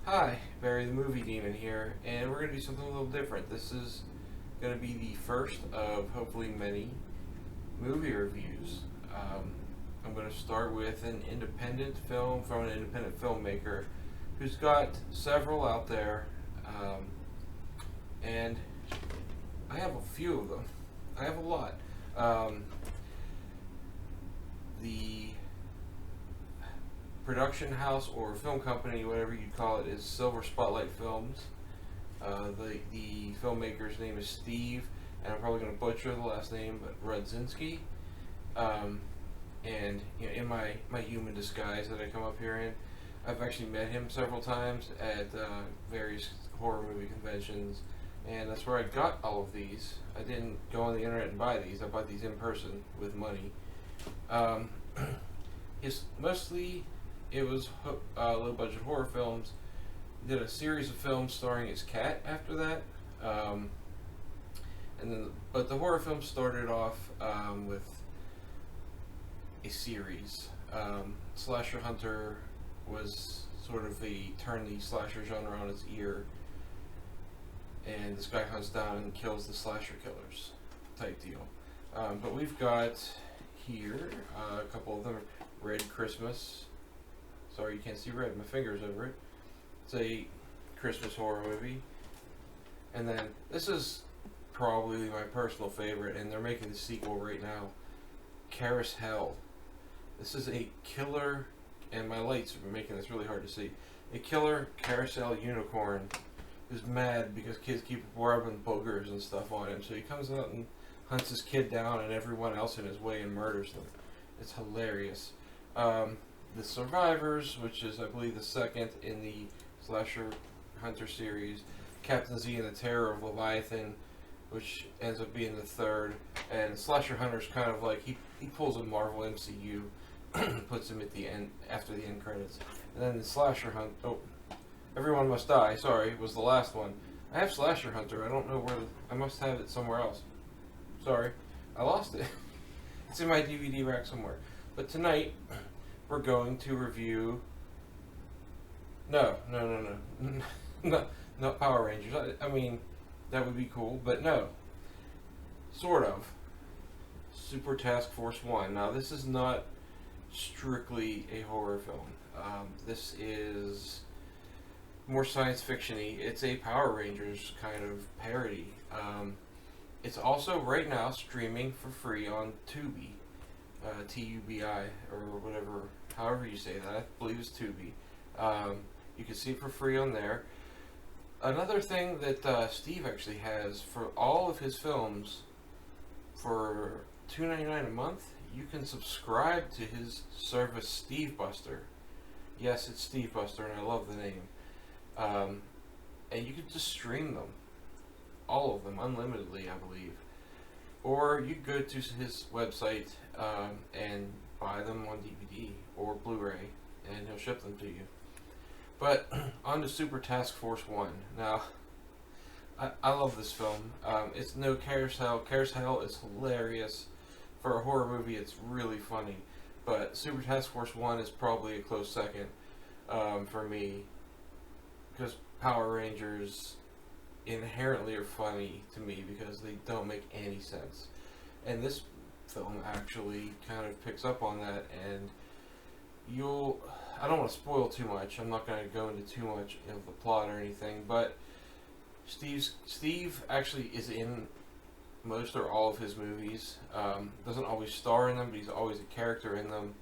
Hi, Barry the Movie Demon here, and we're going to do something a little different. This is going to be the first of hopefully many movie reviews. I'm going to start with an independent film from an independent filmmaker who's got several out there, and I have a few of them. I have a lot. The production house or film company, whatever you call it, is Silver Spotlight Films. The filmmaker's name is Steve, and I'm probably going to butcher the last name, but Rudzinski. And in my human disguise that I come up here in, I've actually met him several times at various horror movie conventions, and that's where I got all of these. I didn't go on the internet and buy these. I bought these in person with money. Mostly it was low budget horror films. He did a series of films starring his cat after that, but the horror film started off with a series. Slasher Hunter was sort of turned the slasher genre on its ear, and this guy hunts down and kills the slasher killers type deal. But we've got here a couple of them. Red Christmas. Sorry you can't see red, my finger's over it. It's a Christmas horror movie. And then this is probably my personal favorite, and they're making the sequel right now. Carousel. This is a killer, and my lights are making this really hard to see. A killer carousel unicorn who's mad because kids keep rubbing boogers and stuff on him. So he comes out and hunts his kid down and everyone else in his way and murders them. It's hilarious. The Survivors, which is I believe the second in the Slasher Hunter series. Captain Z and the Terror of Leviathan, which ends up being the third. And Slasher Hunter's kind of like he pulls a Marvel MCU, puts him at the end after the end credits. And then the Slasher Hunt. Oh, Everyone Must Die. Sorry, was the last one. I have Slasher Hunter. I don't know where. I must have it somewhere else. Sorry, I lost it. It's in my DVD rack somewhere. But tonight we're going to review. No, not Power Rangers. I mean, that would be cool, but no. Sort of. Super Task Force 1. Now, this is not strictly a horror film. This is more science fiction-y. It's a Power Rangers kind of parody. It's also right now streaming for free on Tubi. Tubi, or whatever, however you say that. I believe it's Tubi. You can see it for free on there. Another thing that Steve actually has for all of his films, for $2.99 a month, you can subscribe to his service, Steve Buster. Yes, it's Steve Buster, and I love the name. And you can just stream them, all of them, unlimitedly, I believe. Or you go to his website and buy them on DVD or Blu-ray, and he'll ship them to you. But on to Super Task Force 1. Now, I love this film. It's no Carousel. Carousel is hilarious. For a horror movie, it's really funny. But Super Task Force 1 is probably a close second for me, because Power Rangers inherently are funny to me because they don't make any sense. And this film actually kind of picks up on that, and I don't want to spoil too much. I'm not going to go into too much of the plot or anything, but Steve actually is in most or all of his movies. Doesn't always star in them, but he's always a character in them.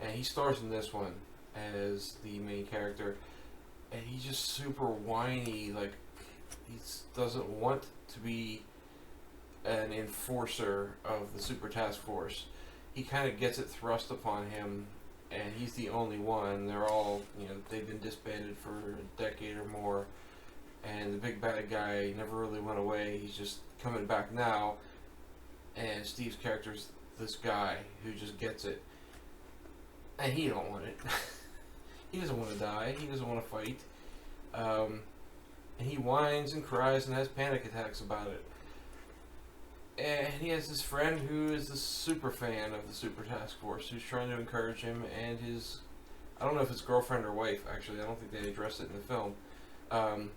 And he stars in this one as the main character, and he's just super whiny, like he doesn't want to be an enforcer of the Super Task Force. He kind of gets it thrust upon him, and he's the only one. They're all, they've been disbanded for a decade or more, and the big bad guy never really went away. He's just coming back now, and Steve's character's this guy who just gets it, and he don't want it. He doesn't want to die. He doesn't want to fight. And he whines and cries and has panic attacks about it. And he has this friend who is the super fan of the Super Task Force, who's trying to encourage him and his I don't know if it's girlfriend or wife, actually. I don't think they addressed it in the film. Um,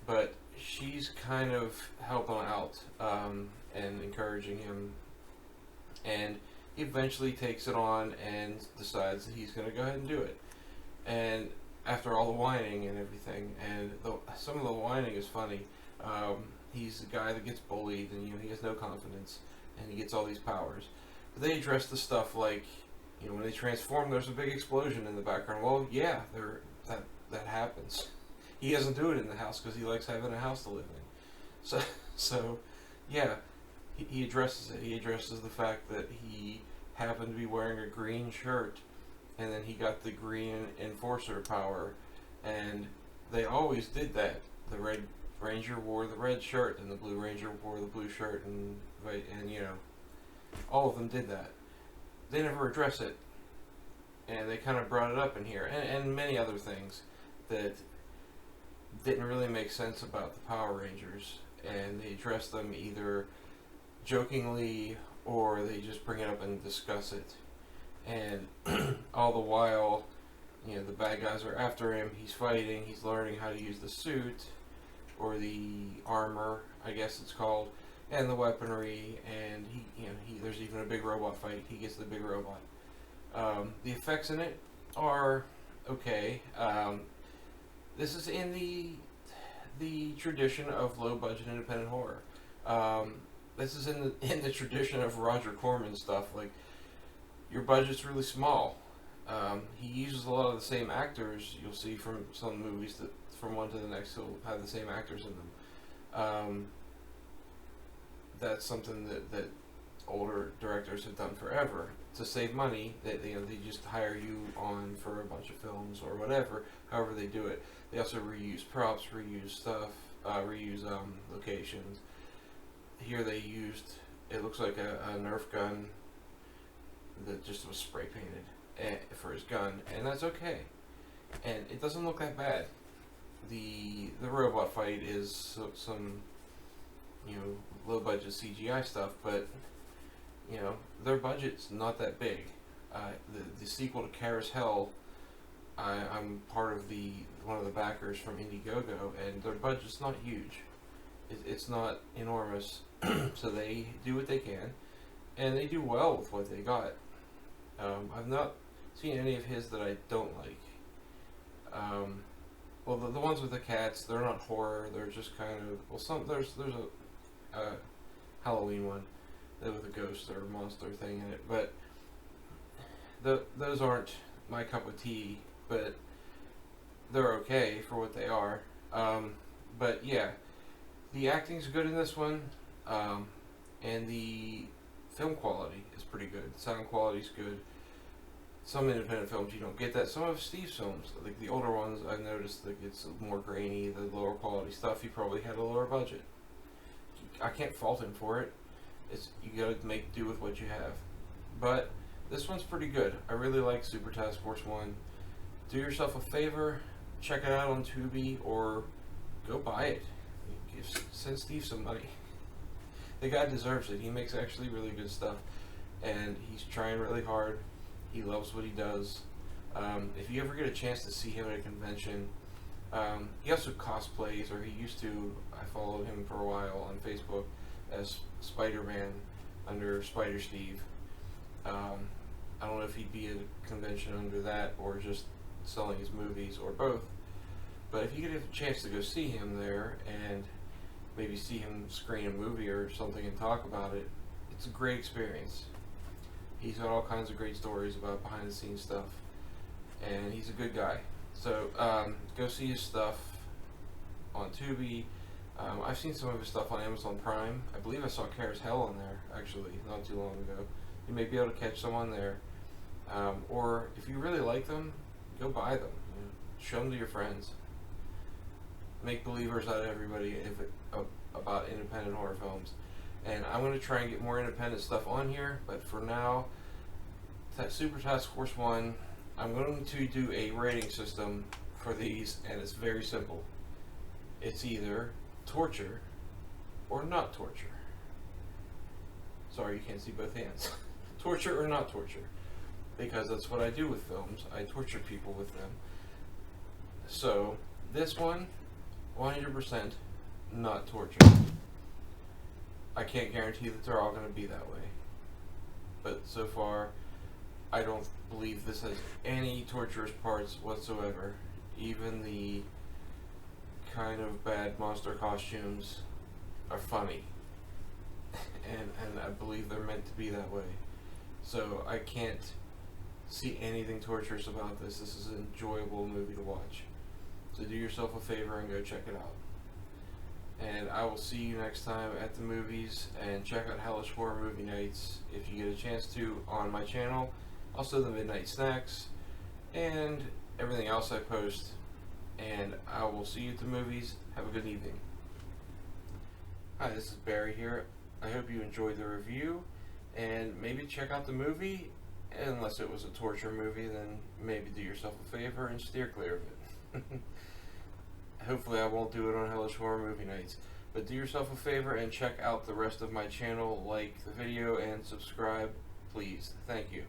but she's kind of helping out and encouraging him. And he eventually takes it on and decides that he's going to go ahead and do it. And after all the whining and everything, and some of the whining is funny. He's the guy that gets bullied, and he has no confidence, and he gets all these powers. But they address the stuff like, when they transform, there's a big explosion in the background. Well, yeah, that happens. He doesn't do it in the house because he likes having a house to live in. So yeah, he addresses it. He addresses the fact that he happened to be wearing a green shirt, and then he got the green enforcer power, and they always did that. The Red Ranger wore the red shirt, and the Blue Ranger wore the blue shirt, and all of them did that. They never address it, and they kind of brought it up in here, and many other things that didn't really make sense about the Power Rangers, and they address them either jokingly or they just bring it up and discuss it. And all the while, the bad guys are after him. He's fighting. He's learning how to use the suit, or the armor, I guess it's called, and the weaponry. And there's even a big robot fight. He gets the big robot. The effects in it are okay. This is in the tradition of low budget independent horror. This is in the tradition of Roger Corman stuff. Like, your budget's really small. He uses a lot of the same actors you'll see from some movies that from one to the next he'll have the same actors in them. That's something that older directors have done forever. To save money, they just hire you on for a bunch of films or whatever, however they do it. They also reuse props, reuse stuff, reuse locations. Here they used, it looks like a Nerf gun that just was spray painted for his gun, and that's okay. And it doesn't look that bad. The robot fight is some low budget CGI stuff, but their budget's not that big. The sequel to Kara's Hell, I'm part of one of the backers from Indiegogo, and their budget's not huge. It's not enormous, so they do what they can, and they do well with what they got. I've not seen any of his that I don't like. Well, the ones with the cats, they're not horror. They're just kind of there's a Halloween one with a ghost or monster thing in it, but those aren't my cup of tea. But they're okay for what they are. But yeah, the acting's good in this one, and the film quality is pretty good. The sound quality's good. Some independent films you don't get that. Some of Steve's films, like the older ones, I've noticed that it's more grainy, the lower quality stuff. He probably had a lower budget. I can't fault him for it. You gotta make do with what you have. But this one's pretty good. I really like Super Task Force 1. Do yourself a favor, check it out on Tubi, or go buy it. Send Steve some money. The guy deserves it. He makes actually really good stuff, and he's trying really hard. He loves what he does. If you ever get a chance to see him at a convention, he also cosplays, or he used to. I followed him for a while on Facebook as Spider-Man under Spider Steve. I don't know if he'd be at a convention under that, or just selling his movies, or both. But if you get a chance to go see him there and maybe see him screen a movie or something and talk about it, it's a great experience. He's got all kinds of great stories about behind the scenes stuff, and he's a good guy. So go see his stuff on Tubi. I've seen some of his stuff on Amazon Prime. I believe I saw Kara's Hell on there, actually, not too long ago. You may be able to catch some on there. Or if you really like them, go buy them. Show them to your friends. Make believers out of everybody about independent horror films. And I'm going to try and get more independent stuff on here, but for now, that Super Task Force 1, I'm going to do a rating system for these, and it's very simple. It's either torture or not torture. Sorry, you can't see both hands. Torture or not torture. because that's what I do with films. I torture people with them. So, this one, 100% not torture. I can't guarantee that they're all going to be that way. But so far, I don't believe this has any torturous parts whatsoever. Even the kind of bad monster costumes are funny. and I believe they're meant to be that way. So I can't see anything torturous about this. This is an enjoyable movie to watch. So do yourself a favor and go check it out. And I will see you next time at the movies, and check out Hellish Horror Movie Nights if you get a chance to on my channel. Also the Midnight Snacks and everything else I post. And I will see you at the movies. Have a good evening. Hi, this is Barry here. I hope you enjoyed the review, and maybe check out the movie. Unless it was a torture movie, then maybe do yourself a favor and steer clear of it. Hopefully I won't do it on Hellish Horror Movie Nights. But do yourself a favor and check out the rest of my channel, like the video and subscribe, please. Thank you.